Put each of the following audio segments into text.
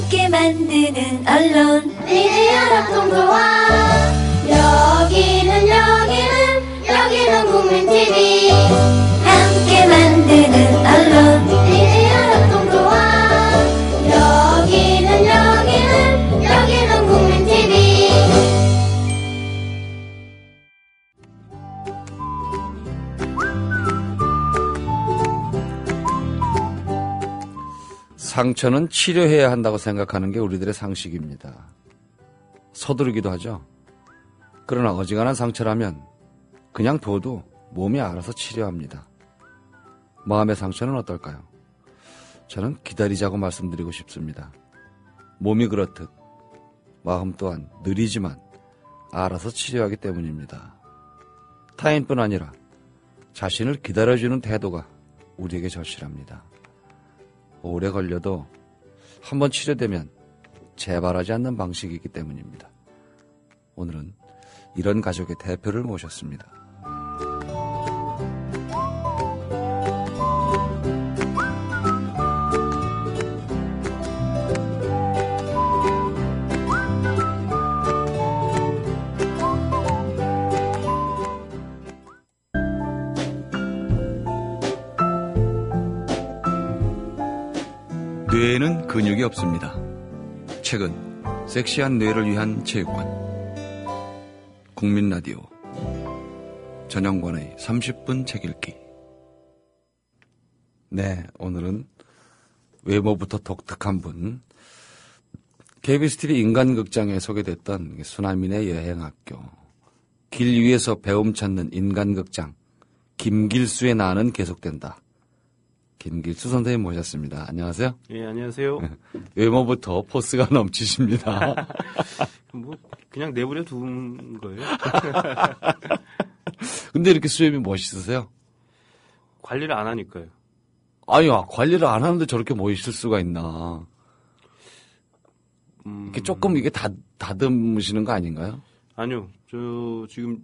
함께 만드는 언론 미디어 협동조합. 여기는 국민TV. 함께 만드는 언론 미디어 협동조합. 여기는 국민TV. 상처는 치료해야 한다고 생각하는 게 우리들의 상식입니다. 서두르기도 하죠. 그러나 어지간한 상처라면 그냥 둬도 몸이 알아서 치료합니다. 마음의 상처는 어떨까요? 저는 기다리자고 말씀드리고 싶습니다. 몸이 그렇듯 마음 또한 느리지만 알아서 치료하기 때문입니다. 타인뿐 아니라 자신을 기다려주는 태도가 우리에게 절실합니다. 오래 걸려도 한번 치료되면 재발하지 않는 방식이기 때문입니다. 오늘은 이런 가족의 대표를 모셨습니다. 뇌에는 근육이 없습니다. 최근 섹시한 뇌를 위한 체육관 국민라디오 전영관의 30분 책 읽기. 네, 오늘은 외모부터 독특한 분, KBS-TV 인간극장에 소개됐던 수나민의 여행학교, 길 위에서 배움 찾는 인간극장 김길수의 나는 계속된다. 김길수 선생님 모셨습니다. 안녕하세요. 예, 안녕하세요. 외모부터 포스가 넘치십니다. 뭐 그냥 내버려 둔 거예요. 근데 이렇게 수염이 멋있으세요? 관리를 안 하니까요. 아니요, 관리를 안 하는데 저렇게 멋있을 수가 있나. 이렇게 조금 이게 다듬으시는 거 아닌가요? 아니요. 저 지금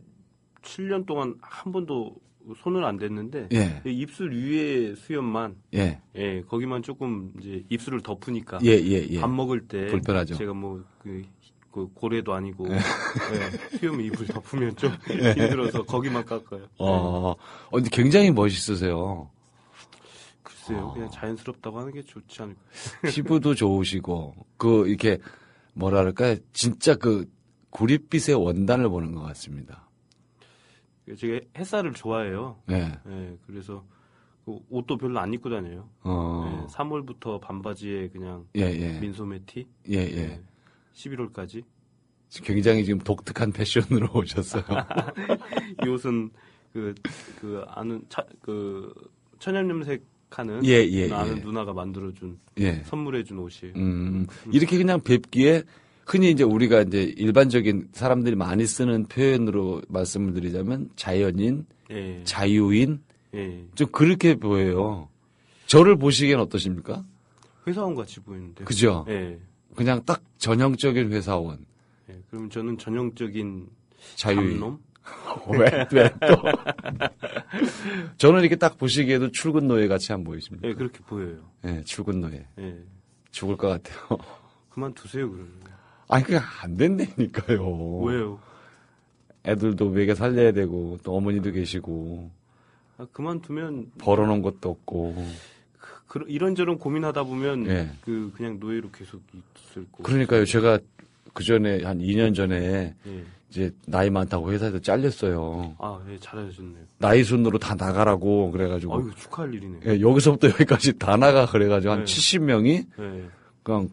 7년 동안 한 번도 손을 안 댔는데 예. 입술 위에 수염만 예. 예, 거기만 조금 이제 입술을 덮으니까 예. 밥 먹을 때 불편하죠. 제가 뭐 그 고래도 아니고 예, 수염 입을 덮으면 좀 힘들어서 거기만 깎아요. 근데 굉장히 멋있으세요. 글쎄요. 그냥 자연스럽다고 하는 게 좋지 않을까. 피부도 좋으시고 이렇게 뭐랄까 진짜 구릿빛의 원단을 보는 것 같습니다. 제가 햇살을 좋아해요. 네. 예, 그래서 옷도 별로 안 입고 다녀요. 예, 3월부터 반바지에 그냥 민소매 티. 예, 11월까지. 굉장히 지금 독특한 패션으로 오셨어요. 이 옷은 아는 천연염색 하는 아는 누나가 만들어준 선물해준 옷이에요. 이렇게 그냥 뵙기에 흔히 이제 우리가 이제 일반적인 사람들이 많이 쓰는 표현으로 말씀을 드리자면 자연인, 자유인, 좀 그렇게 보여요. 저를 보시기엔 어떠십니까? 회사원 같이 보이는데. 그죠? 예. 그냥 딱 전형적인 회사원. 예. 그럼 저는 전형적인 자유인. 잡놈? 왜 또? 저는 이렇게 딱 보시기에도 출근 노예 같이 안 보이십니까? 예, 그렇게 보여요. 예, 출근 노예. 예. 죽을 것 같아요. 그만두세요, 그러면. 아니, 그냥 안 된다니까요. 왜요? 애들도 먹여 살려야 되고, 또 어머니도 계시고. 그만두면. 벌어놓은 것도 없고. 이런저런 고민하다 보면. 예. 그냥 노예로 계속 있을 거. 그러니까요. 제가 그 전에, 한 2년 전에. 이제 나이 많다고 회사에서 잘렸어요. 아, 예, 잘하셨네요. 나이 순으로 다 나가라고 그래가지고. 아유, 축하할 일이네요. 예, 여기서부터 여기까지 다 나가 그래가지고 한 70명이. 그냥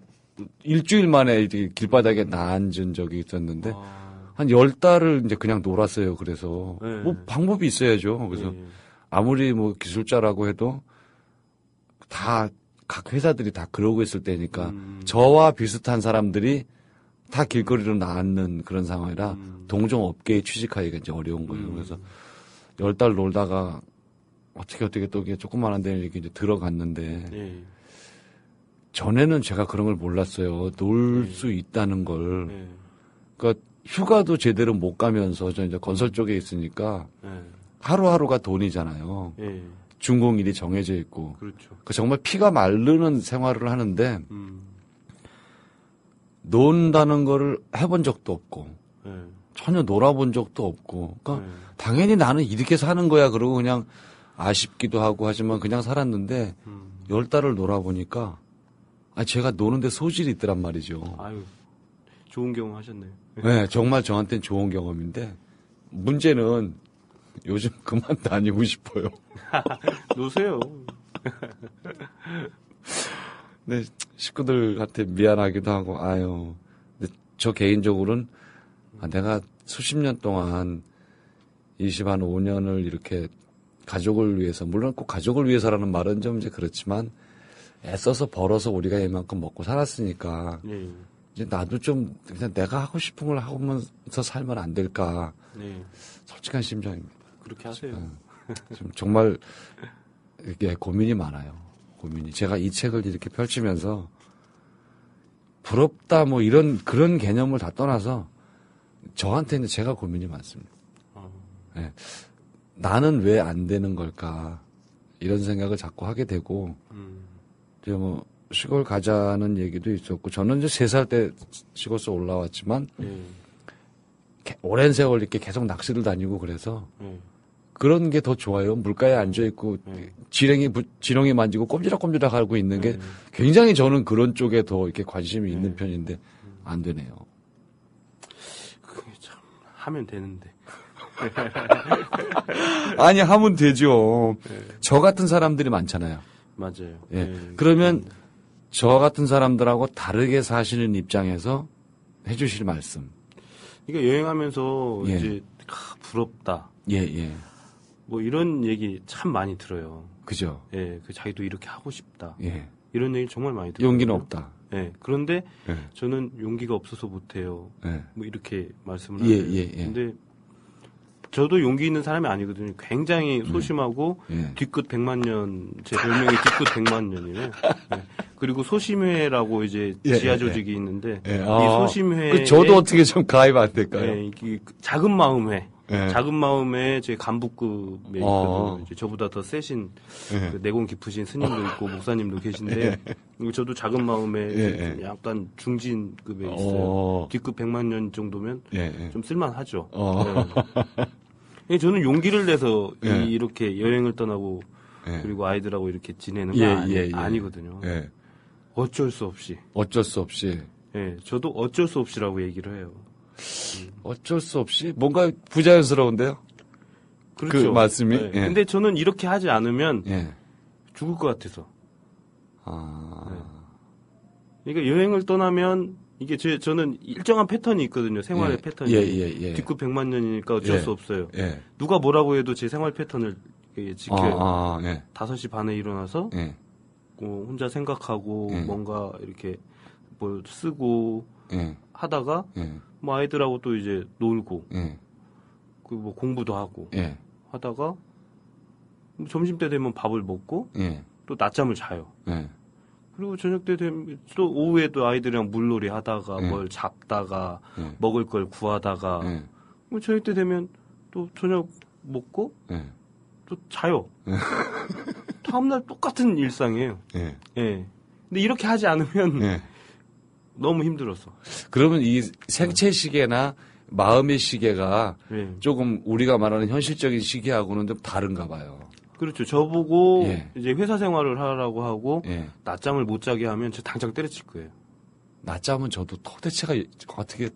일주일 만에 길바닥에 나앉은 적이 있었는데 한 10달을 이제 그냥 놀았어요. 그래서 뭐 방법이 있어야죠. 그래서 아무리 뭐 기술자라고 해도 다 각 회사들이 다 그러고 있을 때니까 저와 비슷한 사람들이 다 길거리로 나앉는 그런 상황이라 동종 업계에 취직하기가 이제 어려운 거예요. 그래서 10달 놀다가 어떻게 또 이게 조그만한 데는 이렇게 이제 들어갔는데 전에는 제가 그런 걸 몰랐어요. 놀 수 있다는 걸. 그러니까 휴가도 제대로 못 가면서 저 이제 건설 쪽에 있으니까 하루하루가 돈이잖아요. 준공일이 정해져 있고. 그렇죠. 정말 피가 마르는 생활을 하는데 논다는 거를 해본 적도 없고 전혀 놀아본 적도 없고 그러니까 당연히 나는 이렇게 사는 거야 그러고 그냥 아쉽기도 하고 하지만 그냥 살았는데 10달을 놀아보니까 제가 노는데 소질이 있더란 말이죠. 아유, 좋은 경험 하셨네요. 네, 정말 저한테는 좋은 경험인데 문제는 요즘 그만 다니고 싶어요. 노세요. 네, 식구들한테 미안하기도 하고 아유. 근데 저 개인적으로는 내가 수십 년 동안 25년을 이렇게 가족을 위해서 물론 꼭 가족을 위해서라는 말은 좀 이제 그렇지만 애써서 벌어서 우리가 이만큼 먹고 살았으니까 이제 나도 좀 그냥 내가 하고 싶은 걸 하면서 살면 안 될까 솔직한 심정입니다. 그렇게 하세요. 좀 정말 이게 고민이 많아요. 고민이 제가 이 책을 이렇게 펼치면서 부럽다 뭐 이런 그런 개념을 다 떠나서 저한테는 제가 고민이 많습니다. 네. 나는 왜 안 되는 걸까 이런 생각을 자꾸 하게 되고 이제 뭐 시골 가자는 얘기도 있었고 저는 이제 3살 때 시골서 올라왔지만 오랜 세월 이렇게 계속 낚시를 다니고 그래서 그런 게 더 좋아요. 물가에 앉아 있고 지렁이 만지고 꼼지락꼼지락 하고 있는 게 굉장히 저는 그런 쪽에 더 이렇게 관심이 있는 편인데 안 되네요. 그게 참 하면 되는데. 아니 하면 되죠. 저 같은 사람들이 많잖아요. 맞아요. 예. 그러면 저 같은 사람들하고 다르게 사시는 입장에서 해주실 말씀. 그러니까 여행하면서 이제 부럽다. 예. 뭐 이런 얘기 참 많이 들어요. 그죠. 예, 그 자기도 이렇게 하고 싶다. 예. 이런 얘기 정말 많이 들어요. 용기는 없다. 예. 그런데 저는 용기가 없어서 못해요. 뭐 이렇게 말씀을 하는데. 근데 저도 용기 있는 사람이 아니거든요. 굉장히 소심하고 뒤끝 100만 년, 제 별명이 뒤끝 100만 년이에요. 그리고 소심회라고 이제 지하 조직이 있는데 이 소심회 저도 어떻게 좀 가입 안 될까요? 작은 마음회. 작은 마음에 제 간부급에 있거든요. 이제 저보다 더 세신 그 내공 깊으신 스님도 있고 목사님도 계신데 그리고 저도 작은 마음에 약간 중진급에 있어요. 뒷급 100만 년 정도면 좀 쓸만하죠. 저는 용기를 내서 이렇게 여행을 떠나고 그리고 아이들하고 이렇게 지내는 거 아니거든요. 어쩔 수 없이. 저도 어쩔 수 없이라고 얘기를 해요. 어쩔 수 없이 뭔가 부자연스러운데요. 그렇죠. 그 말씀이. 근데 저는 이렇게 하지 않으면 죽을 것 같아서. 그러니까 여행을 떠나면 이게 저는 일정한 패턴이 있거든요. 생활의 패턴이. 뒷급 100만 년이니까 어쩔 수 없어요. 누가 뭐라고 해도 제 생활 패턴을 지켜요. 5시 반에 일어나서 혼자 생각하고 뭔가 이렇게 뭘 쓰고 하다가 뭐 아이들하고 또 이제 놀고 그 뭐 공부도 하고 하다가 뭐 점심 때 되면 밥을 먹고 또 낮잠을 자요. 그리고 저녁 때 되면 또 오후에 또 아이들이랑 물놀이 하다가 뭘 잡다가 먹을 걸 구하다가 뭐 저녁 때 되면 또 저녁 먹고 또 자요. 다음날 똑같은 일상이에요. 근데 이렇게 하지 않으면 너무 힘들었어. 그러면 이 생체 시계나 마음의 시계가 조금 우리가 말하는 현실적인 시계하고는 좀 다른가 봐요. 그렇죠. 저보고 이제 회사 생활을 하라고 하고 낮잠을 못 자게 하면 저 당장 때려칠 거예요. 낮잠은 저도 도대체가 어떻게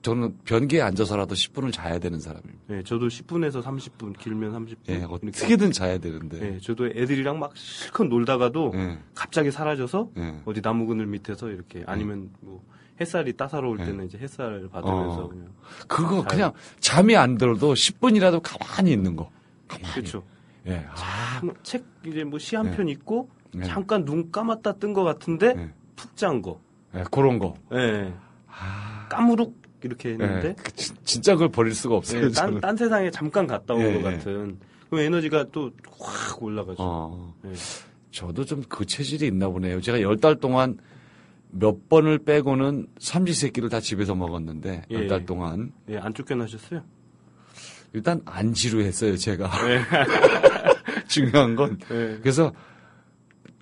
저는 변기에 앉아서라도 10분을 자야 되는 사람입니다. 저도 10분에서 30분, 길면 30분. 어떻게든 자야 되는데. 저도 애들이랑 막 실컷 놀다가도 갑자기 사라져서 어디 나무 그늘 밑에서 이렇게 아니면 뭐 햇살이 따사로울 때는 이제 햇살 받으면서 그냥. 그거 그냥 잠이 안 들어도 10분이라도 가만히 있는 거. 가만히. 그렇죠. 책 이제 뭐 시 한 편 읽고 잠깐 눈 감았다 뜬 것 같은데 푹 잔 거. 그런 거. 까무룩 이렇게 했는데 진짜 그걸 버릴 수가 없어요. 딴 세상에 잠깐 갔다 온 것 같은. 그럼 에너지가 또 확 올라가죠. 저도 좀 그 체질이 있나 보네요. 제가 10달 동안 몇 번을 빼고는 삼시세끼를 다 집에서 먹었는데 10달 동안. 안 쫓겨나셨어요? 일단 안 지루했어요, 제가. 중요한 건. 그래서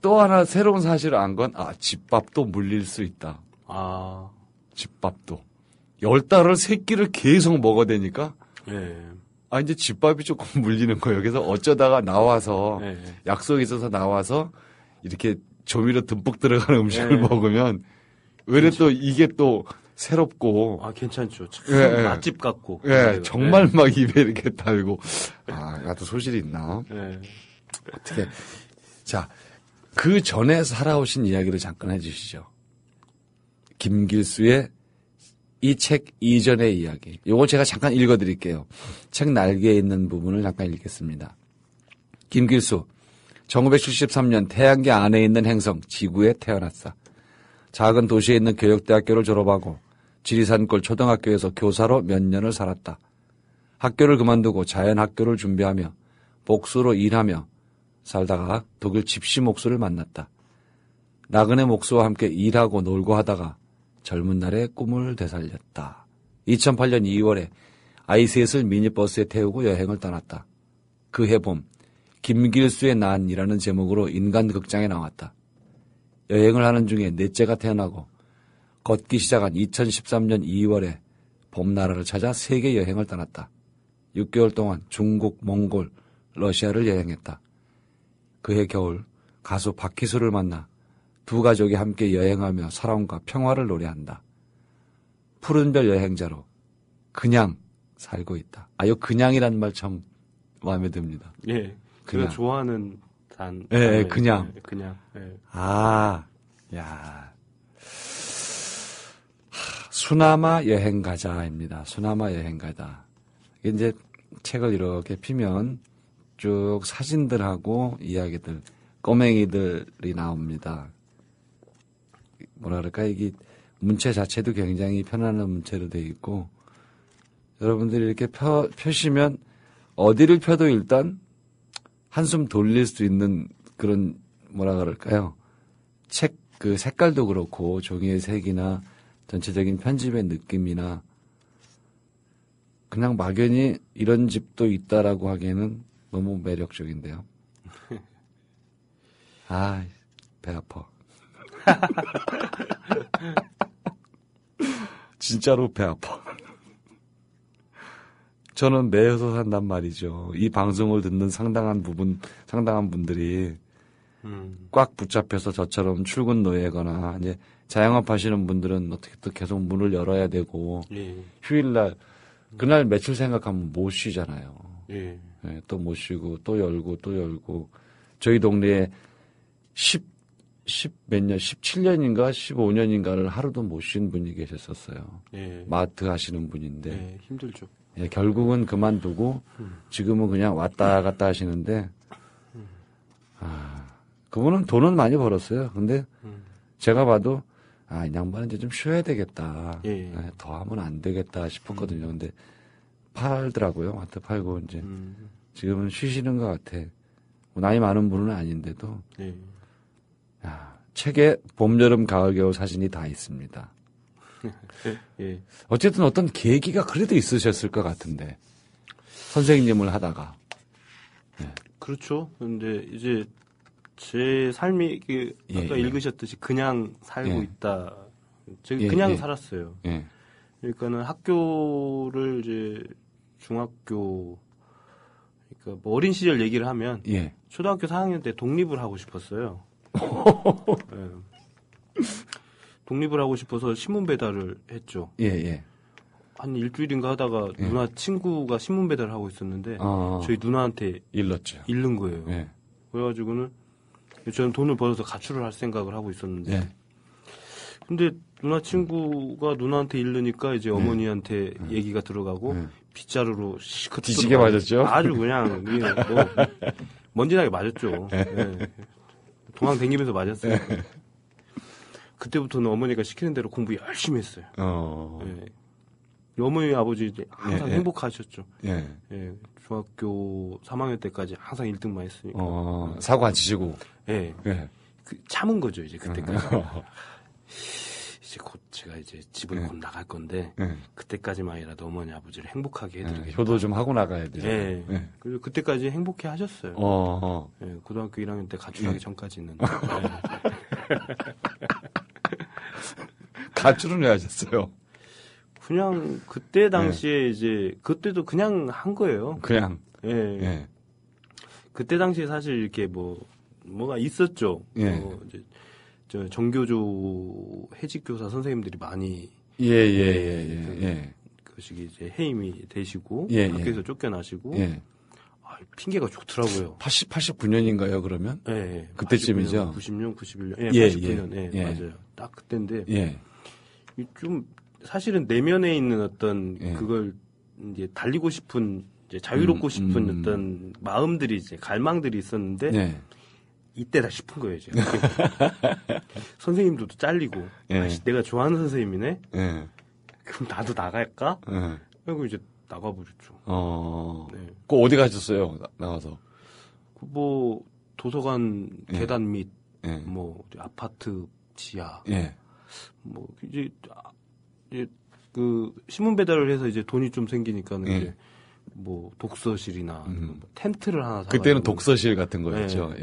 또 하나 새로운 사실을 안 건 집밥도 물릴 수 있다. 집밥도. 10달을 3끼를 계속 먹어대니까. 예. 아, 이제 집밥이 조금 물리는 거예요. 그래서 어쩌다가 나와서, 예. 약속이 있어서 나와서 이렇게 조미료 듬뿍 들어가는 음식을 먹으면, 의외로 또 이게 또 새롭고. 아, 괜찮죠. 참 맛집 같고. 정말 막 입에 이렇게 달고. 아, 나도 소질이 있나? 어떻게. 자, 그 전에 살아오신 이야기를 잠깐 해주시죠. 김길수의 이 책 이전의 이야기. 요걸 제가 잠깐 읽어드릴게요. 책 날개에 있는 부분을 잠깐 읽겠습니다. 김길수, 1973년 태양계 안에 있는 행성 지구에 태어났어. 작은 도시에 있는 교육대학교를 졸업하고 지리산골 초등학교에서 교사로 몇 년을 살았다. 학교를 그만두고 자연학교를 준비하며 복수로 일하며 살다가 독일 집시 목수를 만났다. 나그네 목수와 함께 일하고 놀고 하다가 젊은 날의 꿈을 되살렸다. 2008년 2월에 아이셋을 미니버스에 태우고 여행을 떠났다. 그 해 봄 김길수의 난이라는 제목으로 인간극장에 나왔다. 여행을 하는 중에 넷째가 태어나고 걷기 시작한 2013년 2월에 봄나라를 찾아 세계 여행을 떠났다. 6개월 동안 중국, 몽골, 러시아를 여행했다. 그해 겨울 가수 박희수를 만나 두 가족이 함께 여행하며 사랑과 평화를 노래한다. 푸른별 여행자로 그냥 살고 있다. 아, 요 그냥이란 말 참 마음에 듭니다. 예. 그냥 좋아하는 예, 그냥. 예, 그냥. 예. 아, 야. 수나마 여행가자입니다. 수나마 여행가자. 이제 책을 이렇게 피면 쭉 사진들하고 이야기들, 꼬맹이들이 나옵니다. 뭐라 그럴까, 이게 문체 자체도 굉장히 편안한 문체로 되어 있고, 여러분들이 이렇게 펴시면 어디를 펴도 일단 한숨 돌릴 수 있는 그런, 뭐라 그럴까요? 책 그 색깔도 그렇고, 종이의 색이나 전체적인 편집의 느낌이나, 그냥 막연히 이런 집도 있다라고 하기에는 너무 매력적인데요. 아, 배 아파. 진짜로 배 아파. 저는 매여서 산단 말이죠. 이 방송을 듣는 상당한 분들이 꽉 붙잡혀서 저처럼 출근 노예거나 이제 자영업 하시는 분들은 어떻게 또 계속 문을 열어야 되고 휴일날 그날 며칠 생각하면 못 쉬잖아요. 네, 또 못 쉬고 또 열고 또 열고 저희 동네에 17년인가 15년인가를 하루도 못 쉰 분이 계셨었어요. 마트 하시는 분인데. 힘들죠. 결국은 그만두고 지금은 그냥 왔다 갔다 하시는데 그분은 돈은 많이 벌었어요. 근데 제가 봐도 이 양반은 이제 좀 쉬어야 되겠다. 더 하면 안 되겠다 싶었거든요. 근데 팔더라고요. 마트 팔고 이제 지금은 쉬시는 것 같아. 나이 많은 분은 아닌데도 책에 봄, 여름, 가을, 겨울 사진이 다 있습니다. 어쨌든 어떤 계기가 그래도 있으셨을 것 같은데 선생님을 하다가. 그렇죠. 근데 이제 제 삶이 아까 읽으셨듯이 그냥 살고 있다. 제가 그냥 살았어요. 그러니까는 학교를 이제 중학교 그러니까 뭐 어린 시절 얘기를 하면 초등학교 4학년 때 독립을 하고 싶었어요. 독립을 하고 싶어서 신문 배달을 했죠. 한 일주일인가 하다가 누나 친구가 신문 배달을 하고 있었는데 저희 누나한테 잃는 거예요. 그래가지고는 저는 돈을 벌어서 가출을 할 생각을 하고 있었는데 근데 누나 친구가 누나한테 잃으니까 이제 어머니한테 얘기가 들어가고 빗자루로 시커 뒤지게 맞았죠? 아주 그냥 뭐 먼지나게 맞았죠. 도망 다니면서 맞았어요. 그때부터는 어머니가 시키는 대로 공부 열심히 했어요. 어머니 아버지 항상 행복하셨죠. 중학교 3학년 때까지 항상 1등만 했으니까. 사고 안 치시고. 참은 거죠 이제 그때까지. 이제 곧 제가 이제 집을 곧 나갈 건데 그때까지만이라도 어머니 아버지를 행복하게 해드리겠다. 효도 좀 하고 나가야 돼요. 그리고 그때까지 행복해 하셨어요. 고등학교 1학년 때 가출하기 전까지는. 가출은 왜 하셨어요? 그냥 그때 당시에 이제 그때도 그냥 한 거예요. 그냥. 예. 그때 당시에 사실 이렇게 뭐가 있었죠. 이제 저 정교조 해직교사 선생님들이 많이 그것이 이제 해임이 되시고 학교에서 쫓겨나시고 핑계가 좋더라고요. 89년인가요, 그러면? 네. 그때쯤이죠. 90년, 91년. 89년. 맞아요. 딱 그때인데. 좀 사실은 내면에 있는 어떤 그걸 이제 달리고 싶은 이제 자유롭고 싶은 어떤 마음들이 이제 갈망들이 있었는데 이때다 싶은 거예요, 이제. 선생님들도 잘리고 내가 좋아하는 선생님이네. 그럼 나도 나갈까? 그리고 이제 나가버렸죠. 그 어디 가셨어요? 나가서? 도서관 계단 밑, 아파트 지하, 이제 그 신문 배달을 해서 이제 돈이 좀 생기니까는 이제 독서실이나 텐트를 하나 사. 그때는 독서실 같은 거였죠.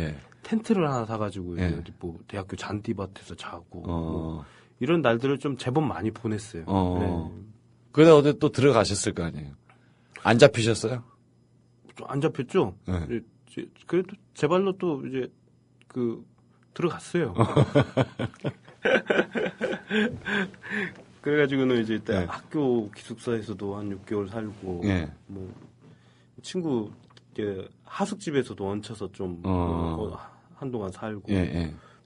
텐트를 하나 사가지고 이제 어디 대학교 잔디밭에서 자고 이런 날들을 좀 제법 많이 보냈어요. 그러다 어디 또 들어가셨을 거 아니에요? 안 잡히셨어요? 안 잡혔죠. 그래도 제 발로 또 이제 들어갔어요. 그래가지고는 이제 일단 학교 기숙사에서도 한 6개월 살고, 친구 하숙집에서도 얹혀서 좀 한동안 살고,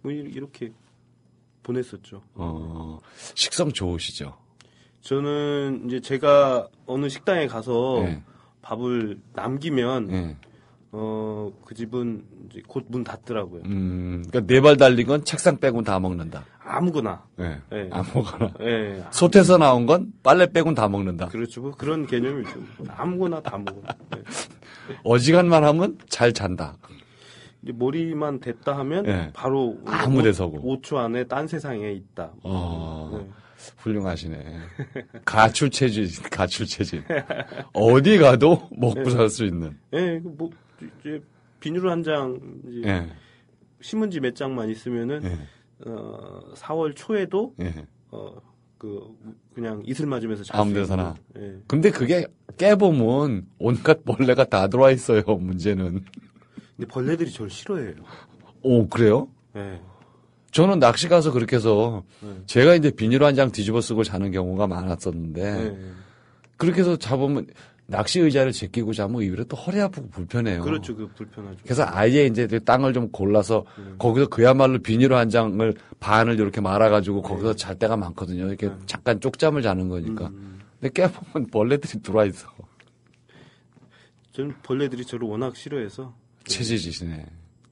이렇게 보냈었죠. 식성 좋으시죠? 저는 이제 제가 어느 식당에 가서 밥을 남기면 그 집은 이제 곧 문 닫더라고요. 그러니까 네 발 달린 건 책상 빼고는 다 먹는다. 아무거나. 아무거나. 솥에서 나온 건 빨래 빼고는 다 먹는다. 그렇죠. 그런 개념이죠. 아무거나 다 먹어. 어지간만 하면 잘 잔다. 이제 머리만 댔다 하면 바로 아무 데서고 5초 안에 딴 세상에 있다. 훌륭하시네. 가출체질. 어디 가도 먹고 살 수 있는. 이제 비닐 한 장, 신문지 몇 장만 있으면은 4월 초에도 그냥 이슬 맞으면서 잘 아무 데서나. 근데 그게 깨보면 온갖 벌레가 다 들어와 있어요. 문제는. 근데 벌레들이 저를 싫어해요. 오, 그래요? 네. 저는 낚시 가서 그렇게 해서 제가 이제 비닐 한 장 뒤집어 쓰고 자는 경우가 많았었는데 그렇게 해서 잡으면 낚시 의자를 제끼고 자면 오히려 또 허리 아프고 불편해요. 그렇죠. 불편하죠. 그래서 아예 이제 땅을 좀 골라서 거기서 그야말로 비닐 한 장을 반을 이렇게 말아가지고 거기서 잘 때가 많거든요. 이렇게 잠깐 쪽잠을 자는 거니까. 근데 깨보면 벌레들이 들어와 있어. 저는 벌레들이 저를 워낙 싫어해서. 체질이시네.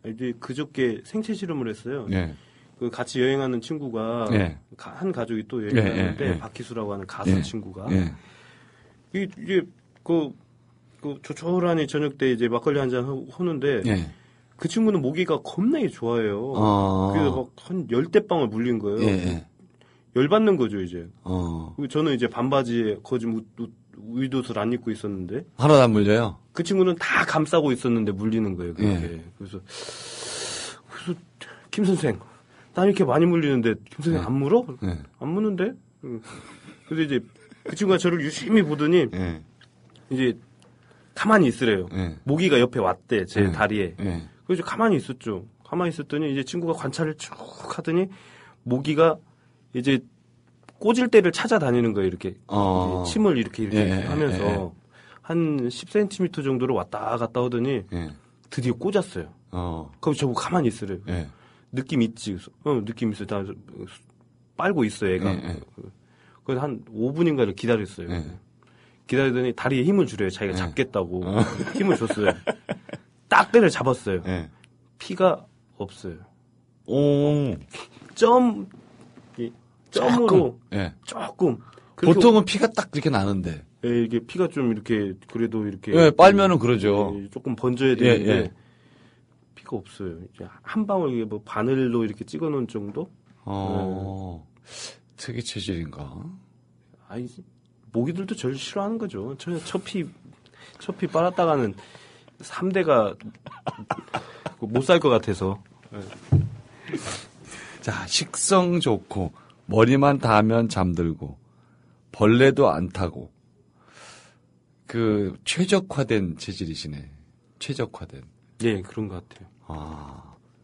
이제 그저께 생체 실험을 했어요. 그 같이 여행하는 친구가 한 가족이 또 여행하는데 박희수라고 하는 가수 친구가 이게 조촐하니 저녁 때 이제 막걸리 한 잔 하는데 그 친구는 모기가 겁나게 좋아해요. 그래서 막 한 10대빵을 물린 거예요. 열받는 거죠 이제. 그리고 저는 이제 반바지에 거짓 의도술 안 입고 있었는데 하나도 안 물려요? 그 친구는 다 감싸고 있었는데 물리는 거예요. 그렇게. 그래서 김 선생. 난 이렇게 많이 물리는데 김 선생 안 물어? 안 무는데? 그래서 이제 그 친구가 저를 유심히 보더니 이제 가만히 있으래요. 모기가 옆에 왔대 제 다리에. 그래서 가만히 있었죠. 가만히 있었더니 이제 친구가 관찰을 쭉 하더니 모기가 이제 꽂을 때를 찾아다니는 거예요. 이렇게 침을 이렇게 하면서 한 10cm 정도로 왔다 갔다 하더니 드디어 꽂았어요. 그럼 저거 가만히 있으래요. 느낌 있지? 느낌 있어요. 다 빨고 있어, 얘가. 그래서 한 5분인가를 기다렸어요. 기다리더니 다리에 힘을 주래요. 자기가 잡겠다고. 힘을 줬어요. 딱 때를 잡았어요. 피가 없어요. 점으로 조금. 보통은 피가 딱 그렇게 나는데. 이게 피가 좀 이렇게 그래도 이렇게. 빨면은 그러죠. 조금 번져야 되는데. 피가 없어요. 이제 한 방울 이게 뭐 바늘로 이렇게 찍어놓은 정도? 특이 체질인가? 아니 모기들도 저를 싫어하는 거죠. 처피 빨았다가는 3대가 못 살 것 같아서. 자, 식성 좋고 머리만 닿으면 잠들고 벌레도 안 타고 그 최적화된 체질이시네. 최적화된. 네, 그런 것 같아요.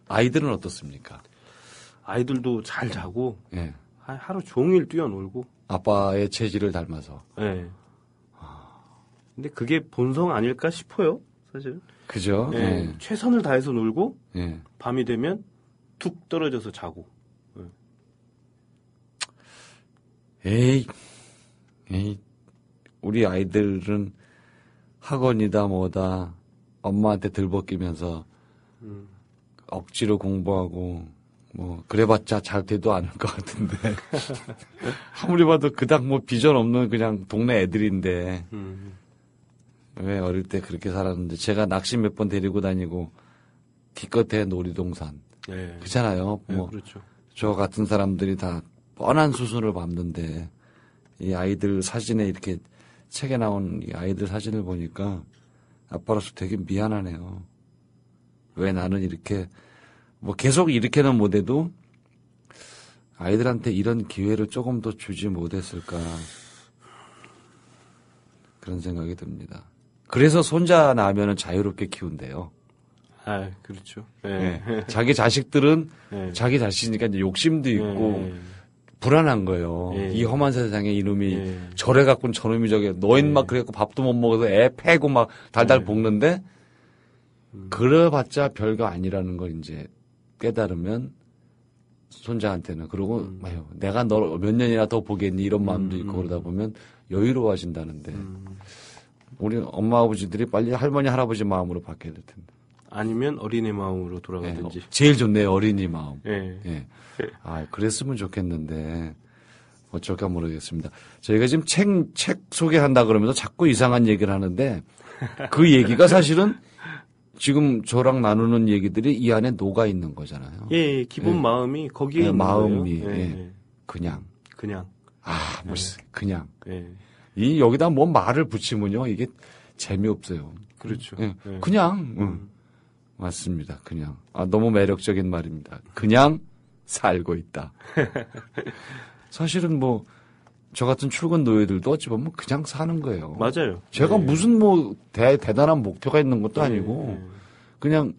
아이들은 어떻습니까? 아이들도 잘 자고 네. 하루 종일 뛰어놀고 아빠의 체질을 닮아서. 네. 근데 그게 본성 아닐까 싶어요, 사실. 그죠? 네. 네. 최선을 다해서 놀고 네. 밤이 되면 툭 떨어져서 자고. 에이, 우리 아이들은 학원이다 뭐다 엄마한테 들벗기면서 억지로 공부하고 뭐 그래봤자 잘 돼도 않을 것 같은데 아무리 봐도 그닥 뭐 비전 없는 그냥 동네 애들인데 왜 어릴 때 그렇게 살았는데 제가 낚시 몇 번 데리고 다니고 기껏해 놀이동산 네. 그렇잖아요. 네, 뭐 그렇죠. 저 같은 사람들이 다 뻔한 수순을 밟는데 이 아이들 사진에 이렇게 책에 나온 이 아이들 사진을 보니까 아빠로서 되게 미안하네요. 왜 나는 이렇게 뭐 계속 이렇게는 못해도 아이들한테 이런 기회를 조금 더 주지 못했을까 그런 생각이 듭니다. 그래서 손자 낳으면 자유롭게 키운대요. 아, 그렇죠. 네. 네. 자기 자식들은 네. 자기 자식이니까 이제 욕심도 있고 네. 불안한 거예요. 네. 이 험한 세상에 이놈이 네. 저래 갖고는 저놈이 저게 너흰 막 그래갖고 밥도 못 먹어서 애 패고 막 달달 볶는데 그래봤자 별거 아니라는 걸 이제 깨달으면 손자한테는 그러고 아유, 내가 널 몇 년이나 더 보겠니 이런 마음도 있고 그러다 보면 여유로워진다는데 우리 엄마 아버지들이 빨리 할머니 할아버지 마음으로 바뀌어야 될 텐데. 아니면 어린애 마음으로 돌아가든지. 네, 제일 좋네요 어린이 마음. 네. 예. 아 그랬으면 좋겠는데 어쩔까 모르겠습니다. 저희가 지금 책 소개한다 그러면서 자꾸 이상한 얘기를 하는데 그 얘기가 사실은 지금 저랑 나누는 얘기들이 이 안에 녹아 있는 거잖아요. 예, 기본 예. 마음이 거기에 예, 있는 마음이 거예요. 예. 그냥 그냥. 그냥 예. 이 여기다 뭐 말을 붙이면요 이게 재미없어요. 그렇죠. 예. 예. 그냥 맞습니다. 그냥 너무 매력적인 말입니다. 그냥 살고 있다. 사실은 뭐 저 같은 출근 노예들도 어찌 보면 그냥 사는 거예요. 맞아요. 제가 예. 무슨 뭐 대단한 목표가 있는 것도 아니고 그냥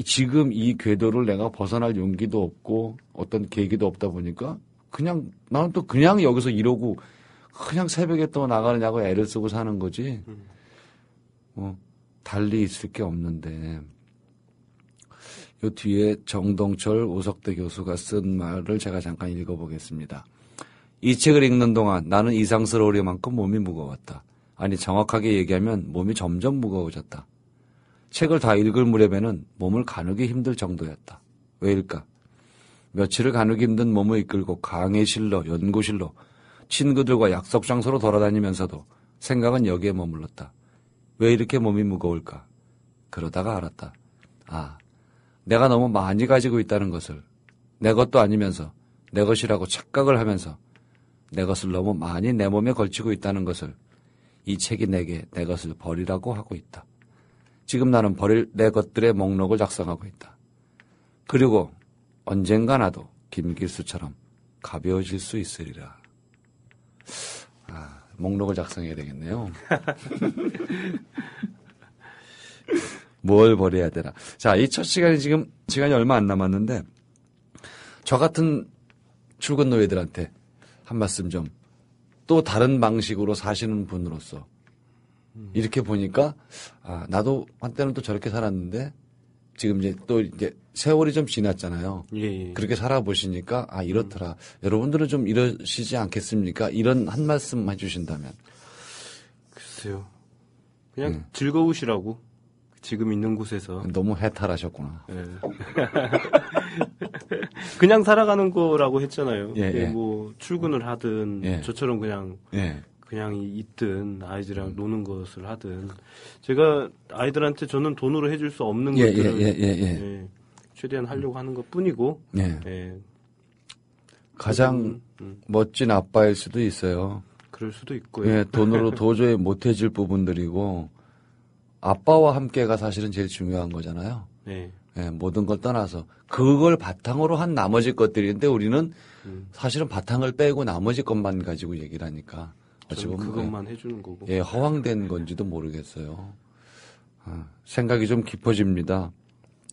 지금 이 궤도를 내가 벗어날 용기도 없고 어떤 계기도 없다 보니까 그냥 나는 또 그냥 여기서 이러고 그냥 새벽에 또 나가느냐고 애를 쓰고 사는 거지. 달리 있을 게 없는데 요 뒤에 정동철 오석대 교수가 쓴 말을 제가 잠깐 읽어보겠습니다. 이 책을 읽는 동안 나는 이상스러울 만큼 몸이 무거웠다. 아니 정확하게 얘기하면 몸이 점점 무거워졌다. 책을 다 읽을 무렵에는 몸을 가누기 힘들 정도였다. 왜일까? 며칠을 가누기 힘든 몸을 이끌고 강의실로 연구실로 친구들과 약속 장소로 돌아다니면서도 생각은 여기에 머물렀다. 왜 이렇게 몸이 무거울까? 그러다가 알았다. 내가 너무 많이 가지고 있다는 것을 내 것도 아니면서 내 것이라고 착각을 하면서 내 것을 너무 많이 내 몸에 걸치고 있다는 것을 이 책이 내게 내 것을 버리라고 하고 있다. 지금 나는 버릴 내 것들의 목록을 작성하고 있다. 그리고 언젠가 나도 김길수처럼 가벼워질 수 있으리라. 목록을 작성해야 되겠네요. 뭘 버려야 되나. 자, 이 첫 시간이 지금 시간이 얼마 안 남았는데 저 같은 출근 노예들한테 한 말씀 좀 또 다른 방식으로 사시는 분으로서 이렇게 보니까 나도 한때는 또 저렇게 살았는데 지금 이제 세월이 좀 지났잖아요. 예. 그렇게 살아보시니까 이렇더라. 여러분들은 좀 이러시지 않겠습니까? 이런 한 말씀 해주신다면. 글쎄요. 그냥 즐거우시라고 지금 있는 곳에서. 너무 해탈하셨구나. 예. 그냥 살아가는 거라고 했잖아요. 예. 뭐 출근을 하든 저처럼 그냥 있든 아이들이랑 노는 것을 하든 제가 아이들한테 저는 돈으로 해줄 수 없는 것들을 최대한 하려고 하는 것뿐이고 가장 멋진 아빠일 수도 있어요. 그럴 수도 있고요. 돈으로 도저히 못 해줄 부분들이고 아빠와 함께가 사실은 제일 중요한 거잖아요. 예, 모든 걸 떠나서 그걸 바탕으로 한 나머지 것들인데 우리는 사실은 바탕을 빼고 나머지 것만 가지고 얘기를 하니까 어찌 보면 그것만 해주는 거고. 예, 허황된 건지도 모르겠어요. 생각이 좀 깊어집니다.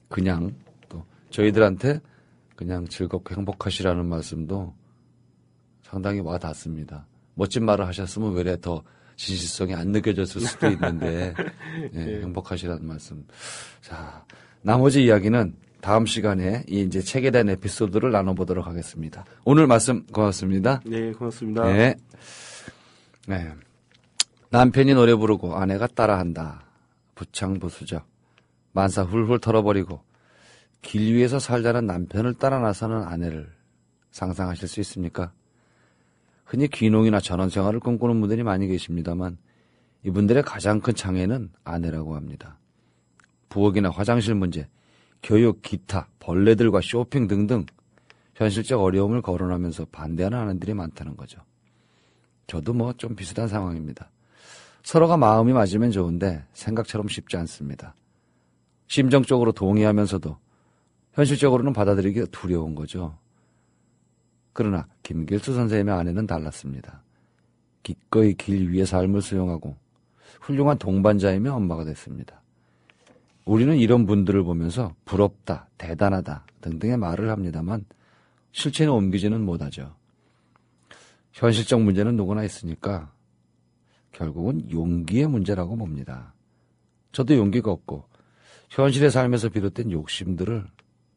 그냥 또 저희들한테 그냥 즐겁고 행복하시라는 말씀도 상당히 와 닿습니다. 멋진 말을 하셨으면 외래 더 진실성이 안 느껴졌을 수도 있는데 예, 행복하시라는 말씀. 자, 나머지 이야기는 다음 시간에 이제 책에 대한 에피소드를 나눠보도록 하겠습니다. 오늘 말씀 고맙습니다. 네, 고맙습니다. 네. 네. 남편이 노래 부르고 아내가 따라한다. 부창부수적. 만사 훌훌 털어버리고 길 위에서 살자는 남편을 따라 나서는 아내를 상상하실 수 있습니까? 흔히 귀농이나 전원 생활을 꿈꾸는 분들이 많이 계십니다만 이분들의 가장 큰 장애는 아내라고 합니다. 부엌이나 화장실 문제, 교육, 기타, 벌레들과 쇼핑 등등 현실적 어려움을 거론하면서 반대하는 아내들이 많다는 거죠. 저도 뭐 좀 비슷한 상황입니다. 서로가 마음이 맞으면 좋은데 생각처럼 쉽지 않습니다. 심정적으로 동의하면서도 현실적으로는 받아들이기가 두려운 거죠. 그러나 김길수 선생님의 아내는 달랐습니다. 기꺼이 길 위의 삶을 수용하고 훌륭한 동반자이며 엄마가 됐습니다. 우리는 이런 분들을 보면서 부럽다, 대단하다 등등의 말을 합니다만 실체는 옮기지는 못하죠. 현실적 문제는 누구나 있으니까 결국은 용기의 문제라고 봅니다. 저도 용기가 없고 현실의 삶에서 비롯된 욕심들을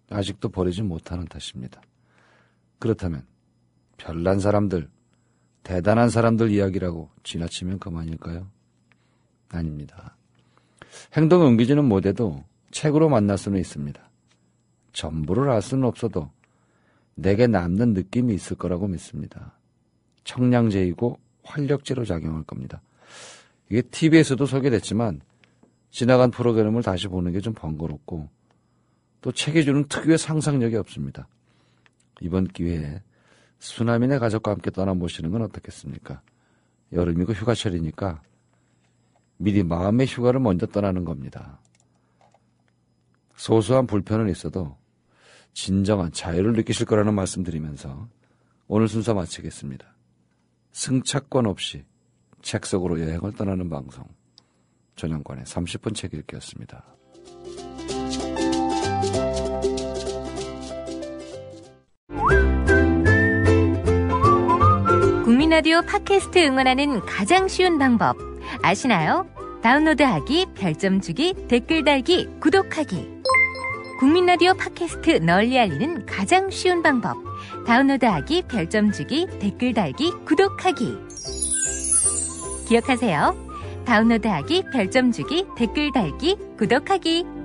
아직도 버리지 못하는 탓입니다. 그렇다면 별난 사람들, 대단한 사람들 이야기라고 지나치면 그만일까요? 아닙니다. 행동에 옮기지는 못해도 책으로 만날 수는 있습니다. 전부를 알 수는 없어도 내게 남는 느낌이 있을 거라고 믿습니다. 청량제이고 활력제로 작용할 겁니다. 이게 TV에서도 소개됐지만 지나간 프로그램을 다시 보는 게 좀 번거롭고 또 책이 주는 특유의 상상력이 없습니다. 이번 기회에 수나미네 가족과 함께 떠나보시는 건 어떻겠습니까? 여름이고 휴가철이니까 미리 마음의 휴가를 먼저 떠나는 겁니다. 소소한 불편은 있어도 진정한 자유를 느끼실 거라는 말씀드리면서 오늘 순서 마치겠습니다. 승차권 없이 책 속으로 여행을 떠나는 방송 전영관의 30분 책 읽기였습니다. 국민라디오 팟캐스트 응원하는 가장 쉬운 방법 아시나요? 다운로드하기, 별점 주기, 댓글 달기, 구독하기. 국민라디오 팟캐스트 널리 알리는 가장 쉬운 방법. 다운로드하기, 별점 주기, 댓글 달기, 구독하기. 기억하세요. 다운로드하기, 별점 주기, 댓글 달기, 구독하기.